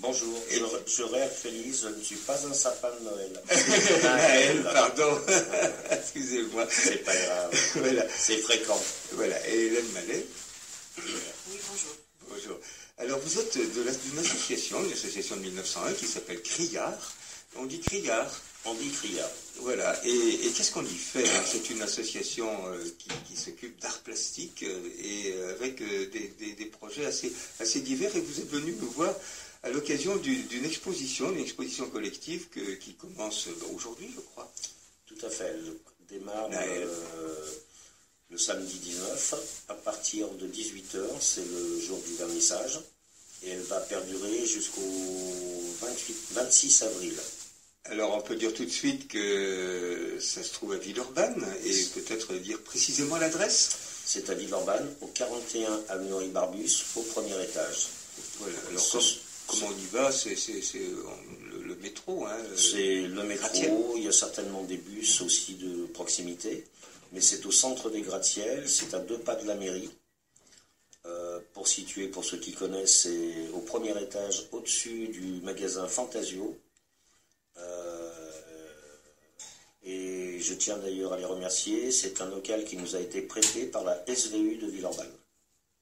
Bonjour, je réactualise, je ne suis pas un sapin de Noël. Noël, pardon, excusez-moi. C'est pas grave, voilà. C'est fréquent. Voilà, et Hélène Mallet. Oui, bonjour. Bonjour. Alors vous êtes d'une association, une association de 1901 qui s'appelle Criard. On dit Criard. On dit Criard. Voilà, et qu'est-ce qu'on y fait hein? C'est une association qui s'occupe d'art plastique et avec des projets assez divers. Et vous êtes venu me voir à l'occasion d'une exposition collective qui commence aujourd'hui, je crois. Tout à fait. Elle démarre le samedi 19 à partir de 18h. C'est le jour du vernissage. Et elle va perdurer jusqu'au 26 avril. Alors on peut dire tout de suite que ça se trouve à Villeurbanne et peut-être dire précisément l'adresse. C'est à Villeurbanne, au 41 avenue Henri Barbus, au premier étage. Voilà, alors comment on y va? C'est le métro, hein? C'est le métro, il y a certainement des bus aussi de proximité, mais c'est au centre des gratte-ciels, c'est à 2 pas de la mairie. Pour situer, pour ceux qui connaissent, c'est au premier étage, au-dessus du magasin Fantasio. Et je tiens d'ailleurs à les remercier, c'est un local qui nous a été prêté par la SVU de Villeurbanne.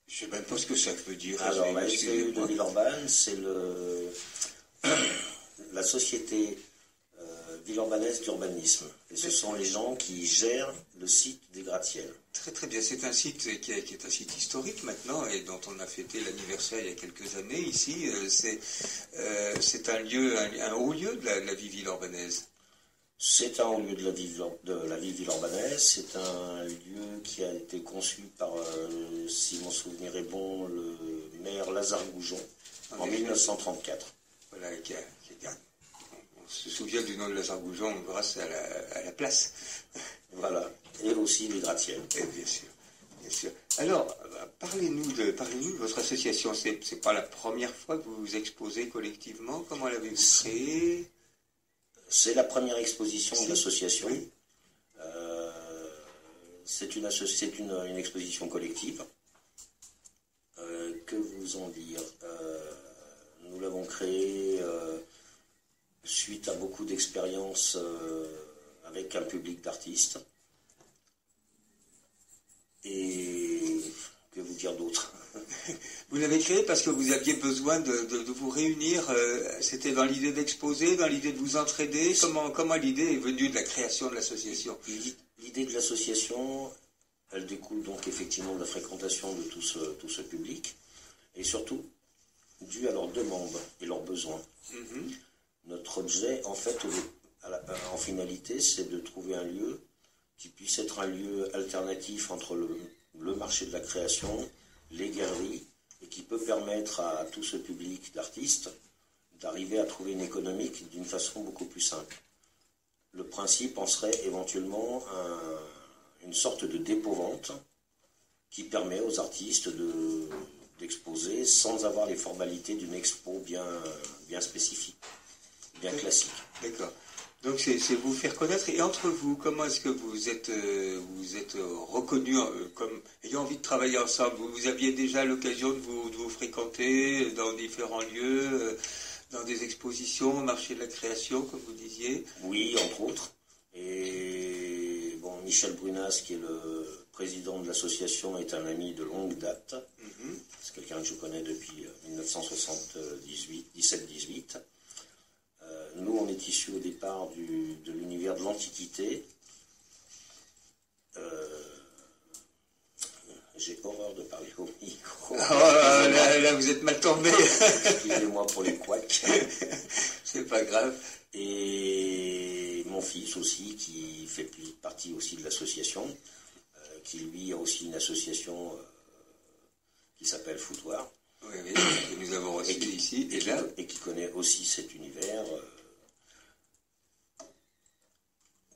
Je ne sais même pas ce que ça veut dire. Alors, la SVU de Villeurbanne, c'est la société villeurbannaise d'urbanisme. Et ce sont les gens qui gèrent le site des gratte-ciels. Très très bien, c'est un site qui est un site historique maintenant et dont on a fêté l'anniversaire il y a quelques années ici. C'est un haut lieu de la vie villeurbannaise. C'est un haut lieu de la vie villeurbannaise. C'est un lieu qui a été conçu par, si mon souvenir est bon, le maire Lazare Goujon en 1934. Voilà, on se souvient du nom de Lazare Goujon grâce à la place. Voilà, et aussi les gratte-ciels. Bien sûr, bien sûr. Alors, parlez-nous de votre association. C'est pas la première fois que vous vous exposez collectivement. Comment l'avez-vous créée? C'est la première exposition de l'association. Oui. C'est une exposition collective. Que vous en dire? Nous l'avons créée suite à beaucoup d'expériences avec un public d'artistes. Et que vous dire d'autre? Vous l'avez créé parce que vous aviez besoin de vous réunir. C'était dans l'idée d'exposer, dans l'idée de vous entraider. Comment l'idée est venue de la création de l'association? L'idée de l'association, elle découle donc effectivement de la fréquentation de tout ce public, et surtout dû à leurs demandes et leurs besoins. Mm-hmm. Notre objet, en fait, en finalité, c'est de trouver un lieu qui puisse être un lieu alternatif entre le marché de la création, les galeries, et qui peut permettre à tout ce public d'artistes d'arriver à trouver une économique d'une façon beaucoup plus simple. Le principe en serait éventuellement une sorte de dépôt-vente qui permet aux artistes d'exposer sans avoir les formalités d'une expo bien spécifique, bien classique. D'accord. Donc c'est vous faire connaître. Et entre vous, comment est-ce que vous êtes reconnus comme ayant envie de travailler ensemble? Vous aviez déjà l'occasion de vous fréquenter dans différents lieux, dans des expositions, au marché de la création, comme vous disiez? Oui, entre autres. Et bon, Michel Brunas, qui est le président de l'association, est un ami de longue date. Mm-hmm. C'est quelqu'un que je connais depuis 1917-18. Nous, on est issus au départ de l'univers de l'Antiquité. J'ai horreur de parler au micro. Oh, là, vous êtes mal tombé. Excusez-moi pour les couacs. C'est pas grave. Et mon fils aussi, qui fait partie aussi de l'association, qui lui a aussi une association qui s'appelle Foutoir. Oui, que nous avons reçu ici et qui connaît aussi cet univers.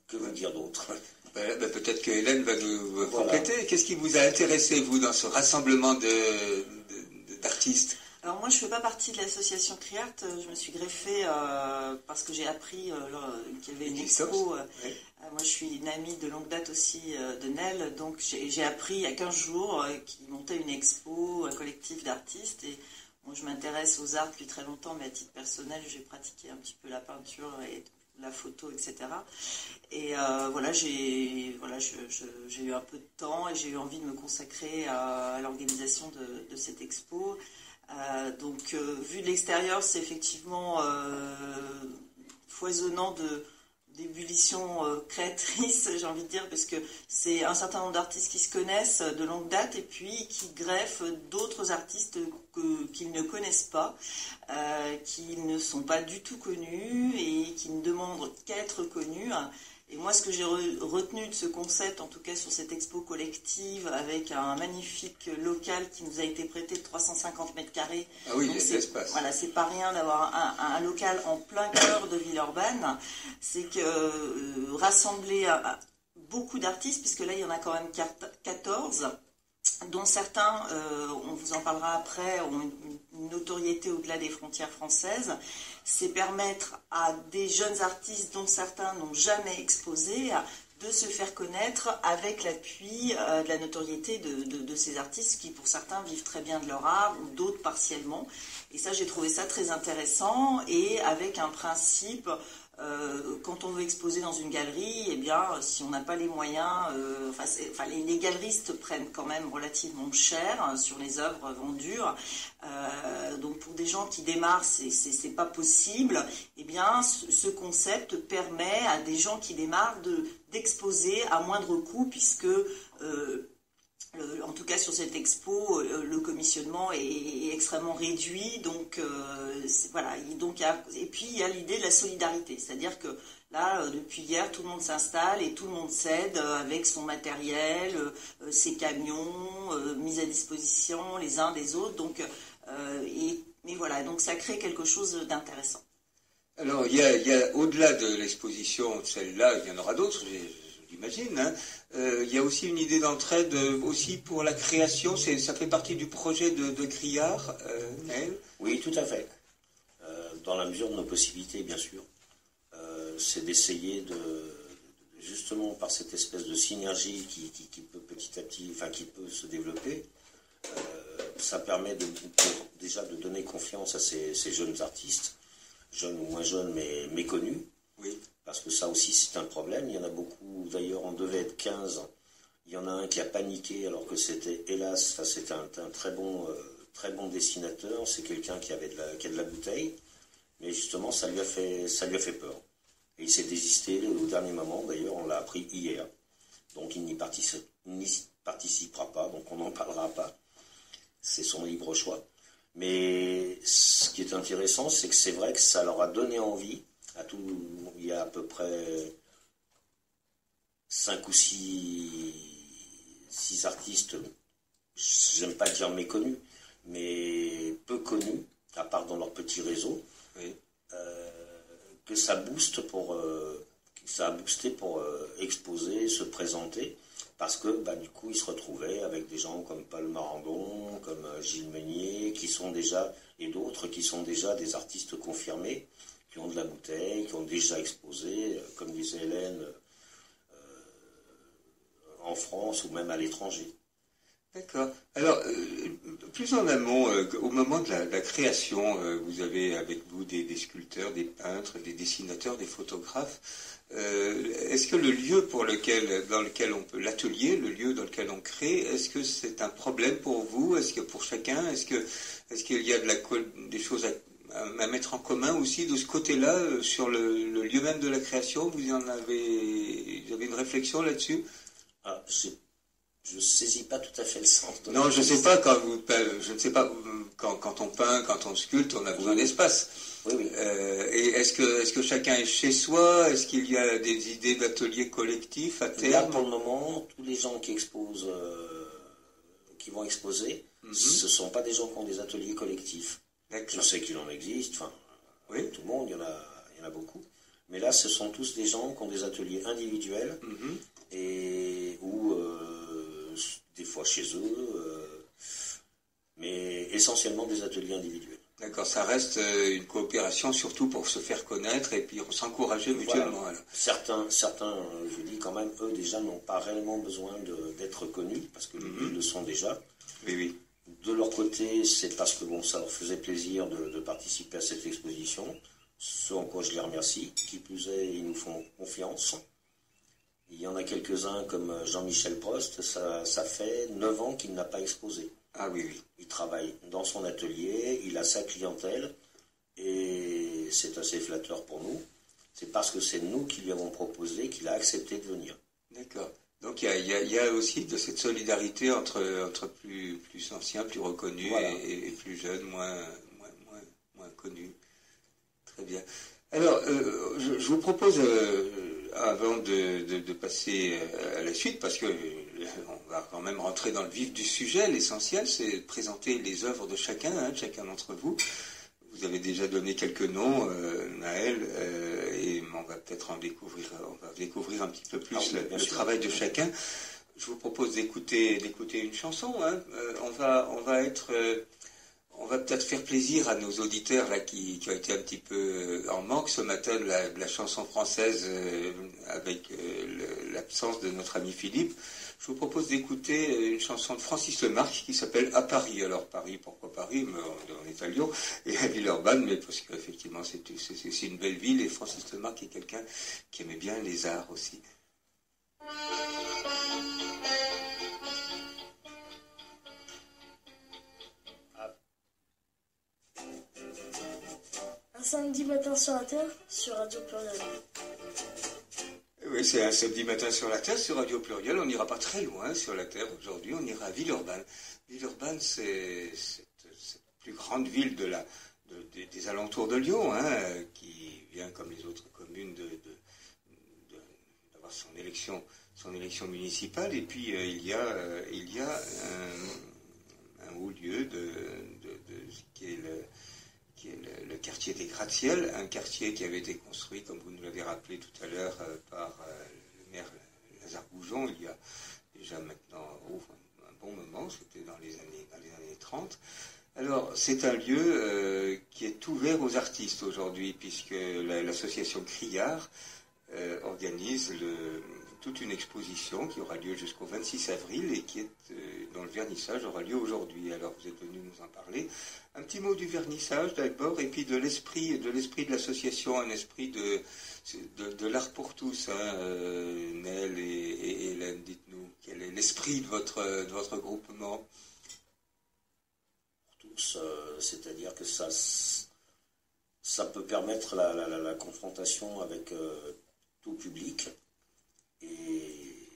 Que vous dire d'autre? Peut-être que Hélène va nous compléter. Qu'est-ce qui vous a intéressé, vous, dans ce rassemblement d'artistes? Alors moi, je ne fais pas partie de l'association Criart. Je me suis greffée parce que j'ai appris qu'il y avait une expo. Oui. Moi, je suis une amie de longue date aussi de Nel. Donc j'ai appris il y a 15 jours qu'il montait une expo, un collectif d'artistes. Et Moi, je m'intéresse aux arts depuis très longtemps, mais à titre personnel, j'ai pratiqué un petit peu la peinture et la photo, etc. Et voilà, j'ai eu un peu de temps et j'ai eu envie de me consacrer à l'organisation de cette expo. Donc, vu de l'extérieur, c'est effectivement foisonnant d'ébullition créatrice, j'ai envie de dire, parce que c'est un certain nombre d'artistes qui se connaissent de longue date et puis qui greffent d'autres artistes qu'ils ne connaissent pas, qui ne sont pas du tout connus et qui ne demandent qu'à être connus. Et moi, ce que j'ai retenu de ce concept, en tout cas sur cette expo collective, avec un magnifique local qui nous a été prêté de 350 mètres carrés. Ah oui, il y a de l'espace. Voilà, c'est pas rien d'avoir un local en plein cœur de Villeurbanne. C'est que rassembler beaucoup d'artistes, puisque là, il y en a quand même 14, dont certains, on vous en parlera après, ont une notoriété au-delà des frontières françaises. C'est permettre à des jeunes artistes dont certains n'ont jamais exposé de se faire connaître avec l'appui de la notoriété de ces artistes qui, pour certains, vivent très bien de leur art ou d'autres partiellement. Et ça, j'ai trouvé ça très intéressant et avec un principe... quand on veut exposer dans une galerie, eh bien, si on n'a pas les moyens, les galeristes prennent quand même relativement cher sur les œuvres vendues. Donc pour des gens qui démarrent, c'est pas possible. Eh bien, ce concept permet à des gens qui démarrent d'exposer à moindre coût, puisque en tout cas sur cette expo, le commissionnement est extrêmement réduit, donc voilà. Et puis il y a l'idée de la solidarité, c'est-à-dire que là, depuis hier, tout le monde s'installe et tout le monde s'aide avec son matériel, ses camions mis à disposition les uns des autres. Donc, mais voilà, donc ça crée quelque chose d'intéressant. Alors il y a au-delà de l'exposition, celle-là, il y en aura d'autres. J'imagine. Hein. Il y a aussi une idée d'entraide aussi pour la création. Ça fait partie du projet de Criard, Naël ? Oui, tout à fait. Dans la mesure de nos possibilités, bien sûr. C'est d'essayer justement par cette espèce de synergie qui peut petit à petit, qui peut se développer, ça permet déjà de donner confiance à ces jeunes artistes, jeunes ou moins jeunes, mais méconnus. Oui. Parce que ça aussi, c'est un problème. Il y en a beaucoup, d'ailleurs, on devait être 15. Il y en a un qui a paniqué, alors que c'était, hélas, c'était un très bon dessinateur. C'est quelqu'un qui a de la bouteille. Mais justement, ça lui a fait peur. Et il s'est désisté au dernier moment. D'ailleurs, on l'a appris hier. Donc, il n'y participera pas. Donc, on n'en parlera pas. C'est son libre choix. Mais ce qui est intéressant, c'est que c'est vrai que ça leur a donné envie. Il y a à peu près 5 ou 6 artistes, j'aime pas dire méconnus, mais peu connus, à part dans leur petit réseau, oui. Que ça booste ça a boosté pour exposer, se présenter, parce que du coup ils se retrouvaient avec des gens comme Paul Marandon, comme Gilles Meunier, et d'autres qui sont déjà des artistes confirmés, qui ont de la bouteille, qui ont déjà exposé, comme disait Hélène, en France ou même à l'étranger. D'accord. Alors, plus en amont, au moment de la création, vous avez avec vous des sculpteurs, des peintres, des dessinateurs, des photographes. Est-ce que le lieu dans lequel on peut, l'atelier, le lieu dans lequel on crée, est-ce que c'est un problème pour vous? Est-ce que pour chacun, est-ce qu'il y a des choses à mettre en commun aussi de ce côté-là, sur le lieu même de la création? Vous avez une réflexion là-dessus? Je ne saisis pas tout à fait le sens. Non, je ne sais pas, quand on peint, quand on sculpte, on a besoin d'espace. Oui, oui. Et est-ce que chacun est chez soi? Est-ce qu'il y a des idées d'ateliers collectifs à terme? Là, pour le moment, tous les gens qui vont exposer, ce ne sont pas des gens qui ont des ateliers collectifs. Je sais qu'il en existe, oui. Tout le monde, il y en a beaucoup. Mais là, ce sont tous des gens qui ont des ateliers individuels ou des fois chez eux, mais essentiellement des ateliers individuels. D'accord, ça reste une coopération surtout pour se faire connaître et puis s'encourager mutuellement. Voilà. Certains, je dis quand même, eux déjà n'ont pas réellement besoin d'être connus parce que ils le sont déjà. Oui, oui. De leur côté, c'est parce que ça leur faisait plaisir de participer à cette exposition, ce en quoi je les remercie. Qui plus est, ils nous font confiance. Il y en a quelques-uns comme Jean-Michel Prost, ça fait 9 ans qu'il n'a pas exposé. Ah oui, oui. Il travaille dans son atelier, il a sa clientèle, et c'est assez flatteur pour nous. C'est parce que c'est nous qui lui avons proposé qu'il a accepté de venir. D'accord. Donc il y a aussi de cette solidarité entre plus anciens, plus reconnus, voilà, et plus jeunes, moins connus. Très bien. Alors, je vous propose, avant de passer à la suite, parce que on va quand même rentrer dans le vif du sujet, l'essentiel, c'est de présenter les œuvres de chacun d'entre vous. Vous avez déjà donné quelques noms, Naël, et on va peut-être découvrir un petit peu plus le travail de chacun. Je vous propose d'écouter une chanson. On va peut-être faire plaisir à nos auditeurs là qui ont été un petit peu en manque ce matin de la chanson française avec l'absence de notre ami Philippe. Je vous propose d'écouter une chanson de Francis Lemarque qui s'appelle « À Paris ». Alors Paris, pourquoi Paris? On est à Lyon et à Villeurbanne, mais parce qu'effectivement c'est une belle ville, et Francis Lemarque est quelqu'un qui aimait bien les arts aussi. Un samedi matin sur la Terre, sur Radio Pluriel. Oui, c'est un samedi matin sur la Terre, sur Radio Pluriel. On n'ira pas très loin sur la Terre aujourd'hui, on ira à Villeurbanne. Villeurbanne, c'est cette plus grande ville des alentours de Lyon, qui vient comme les autres communes d'avoir son élection municipale. Et puis il y a un haut lieu qui est le quartier des Gratte-Ciel, un quartier qui avait été construit, comme vous nous l'avez rappelé tout à l'heure, par le maire Lazare Goujon, il y a déjà maintenant un bon moment, c'était dans les années 30. Alors, c'est un lieu qui est ouvert aux artistes aujourd'hui, puisque l'association Criard organise toute une exposition qui aura lieu jusqu'au 26 avril et dont le vernissage aura lieu aujourd'hui. Alors, vous êtes venu nous en parler. Un petit mot du vernissage d'abord, et puis de l'esprit de l'association, un esprit de l'art pour tous. Nel et Hélène, dites-nous, quel est l'esprit de votre groupement? Pour tous, c'est-à-dire que ça peut permettre la confrontation avec tout public. Et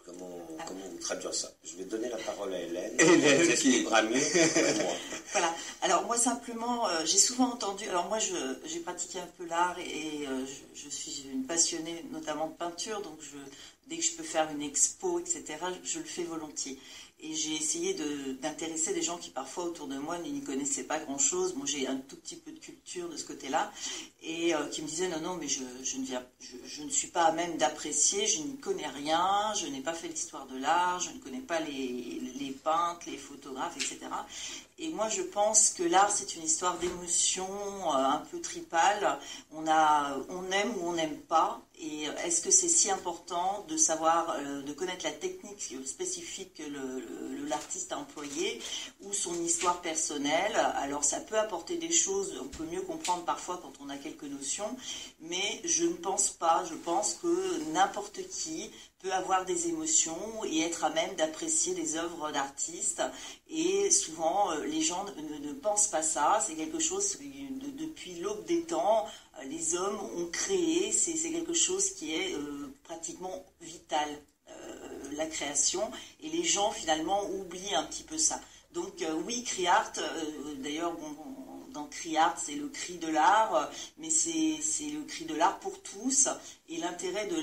comment vous traduire ça? Je vais donner la parole à Hélène. Hélène qui expliquera mieux que moi. Voilà. Alors moi simplement, j'ai souvent entendu. Alors moi j'ai pratiqué un peu l'art et je suis une passionnée notamment de peinture, donc dès que je peux faire une expo, etc., je le fais volontiers. Et j'ai essayé d'intéresser des gens qui parfois autour de moi n'y connaissaient pas grand-chose. Moi j'ai un tout petit peu de culture de ce côté-là, et qui me disaient non mais je ne suis pas à même d'apprécier, je n'y connais rien, je n'ai pas fait l'histoire de l'art, je ne connais pas les peintres, les photographes, etc. Et moi je pense que l'art c'est une histoire d'émotion un peu tripale. On aime ou on n'aime pas. Et est-ce que c'est si important de savoir, de connaître la technique spécifique que l'artiste a employée ou son histoire personnelle? Alors ça peut apporter des choses, on peut mieux comprendre parfois quand on a quelques notions, mais je ne pense pas, je pense que n'importe qui peut avoir des émotions et être à même d'apprécier les œuvres d'artistes. Et souvent, les gens ne pensent pas ça. C'est quelque chose, depuis l'aube des temps, les hommes ont créé. C'est quelque chose qui est pratiquement vital, la création. Et les gens, finalement, oublient un petit peu ça. Donc, oui, Criart, d'ailleurs, dans Criart, c'est le cri de l'art, mais c'est le cri de l'art pour tous. Et l'intérêt de